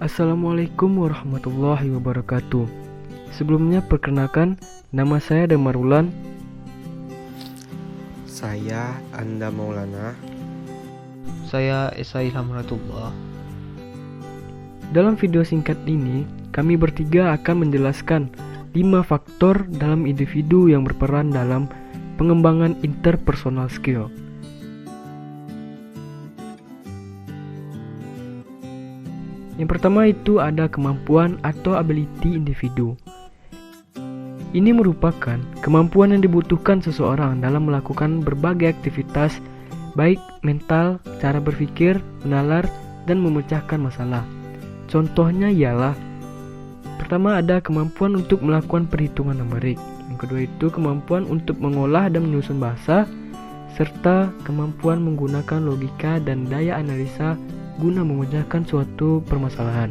Assalamualaikum warahmatullahi wabarakatuh. Sebelumnya perkenalkan, nama saya Damarulan. Saya Anda Maulana. Saya Esa Ilham Ratullah. Dalam video singkat ini, kami bertiga akan menjelaskan 5 faktor dalam individu yang berperan dalam pengembangan interpersonal skill. Yang pertama itu ada kemampuan atau ability individu. Ini merupakan kemampuan yang dibutuhkan seseorang dalam melakukan berbagai aktivitas, baik mental, cara berpikir, menalar, dan memecahkan masalah. Contohnya ialah, pertama ada kemampuan untuk melakukan perhitungan numerik. Yang kedua itu kemampuan untuk mengolah dan menyusun bahasa, serta kemampuan menggunakan logika dan daya analisa guna memecahkan suatu permasalahan.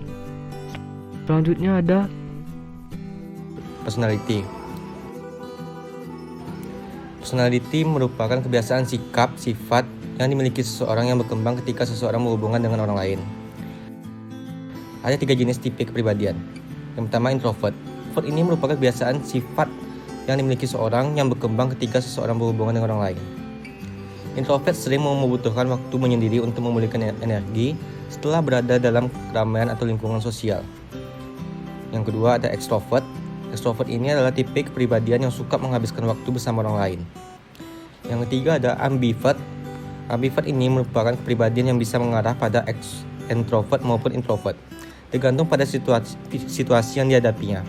Selanjutnya ada Personality. Personality merupakan kebiasaan sikap, sifat yang dimiliki seseorang yang berkembang ketika seseorang berhubungan dengan orang lain. Ada 3 jenis tipe kepribadian. Yang pertama, introvert. Introvert ini merupakan kebiasaan sifat yang dimiliki seseorang yang berkembang ketika seseorang berhubungan dengan orang lain. Introvert sering membutuhkan waktu menyendiri untuk memulihkan energi setelah berada dalam keramaian atau lingkungan sosial. Yang kedua ada extrovert. Extrovert ini adalah tipe kepribadian yang suka menghabiskan waktu bersama orang lain. Yang ketiga ada ambivert. Ambivert ini merupakan kepribadian yang bisa mengarah pada extrovert maupun introvert, tergantung pada situasi yang dihadapinya.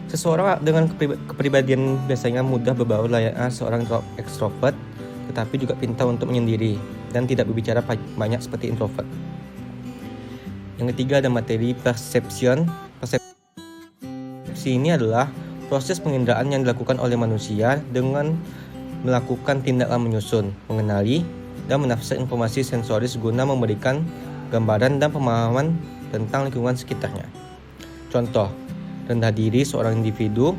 Seseorang dengan kepribadian biasanya mudah berbaur layaknya seorang extrovert, tetapi juga pintar untuk menyendiri dan tidak berbicara banyak seperti introvert. Yang ketiga ada materi perception. Persepsi ini adalah proses penginderaan yang dilakukan oleh manusia dengan melakukan tindakan menyusun, mengenali, dan menafsir informasi sensoris guna memberikan gambaran dan pemahaman tentang lingkungan sekitarnya. Contoh, rendah diri seorang individu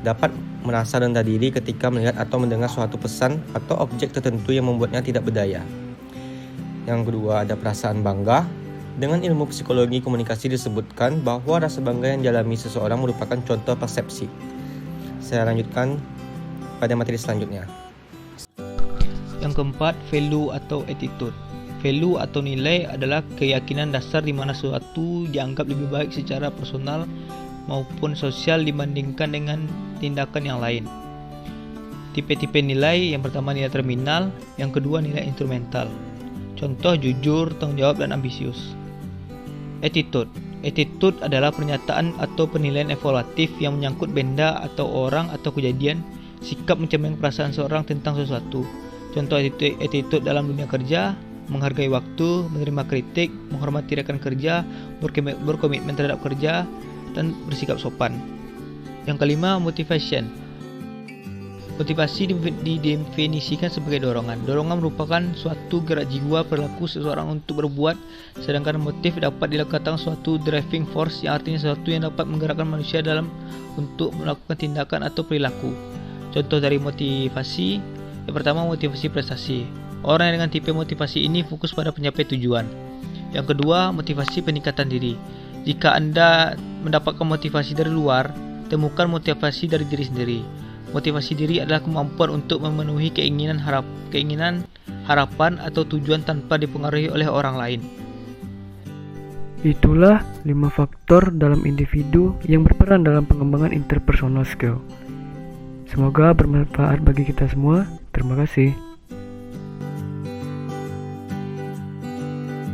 dapat merasa rendah diri ketika melihat atau mendengar suatu pesan atau objek tertentu yang membuatnya tidak berdaya. Yang kedua ada perasaan bangga. Dengan ilmu psikologi komunikasi disebutkan bahwa rasa bangga yang dialami seseorang merupakan contoh persepsi. Saya lanjutkan pada materi selanjutnya. Yang keempat, value atau attitude. Value atau nilai adalah keyakinan dasar di mana sesuatu dianggap lebih baik secara personal maupun sosial dibandingkan dengan tindakan yang lain. Tipe-tipe nilai, yang pertama nilai terminal, yang kedua nilai instrumental. Contoh jujur, tanggung jawab, dan ambisius. Attitude. Attitude adalah pernyataan atau penilaian evaluatif yang menyangkut benda atau orang atau kejadian, sikap mencerminkan perasaan seorang tentang sesuatu. Contoh attitude dalam dunia kerja, menghargai waktu, menerima kritik, menghormati rekan kerja, berkomitmen terhadap kerja, dan bersikap sopan. Yang kelima, motivation. Motivasi didefinisikan sebagai dorongan. Dorongan merupakan suatu gerak jiwa perilaku seseorang untuk berbuat, sedangkan motif dapat dikatakan suatu driving force, yang artinya sesuatu yang dapat menggerakkan manusia dalam untuk melakukan tindakan atau perilaku. Contoh dari motivasi, yang pertama motivasi prestasi. Orang yang dengan tipe motivasi ini fokus pada pencapaian tujuan. Yang kedua, motivasi peningkatan diri. Jika Anda mendapatkan motivasi dari luar, temukan motivasi dari diri sendiri. Motivasi diri adalah kemampuan untuk memenuhi keinginan, harapan, atau tujuan tanpa dipengaruhi oleh orang lain. Itulah 5 faktor dalam individu yang berperan dalam pengembangan interpersonal skill. Semoga bermanfaat bagi kita semua. Terima kasih.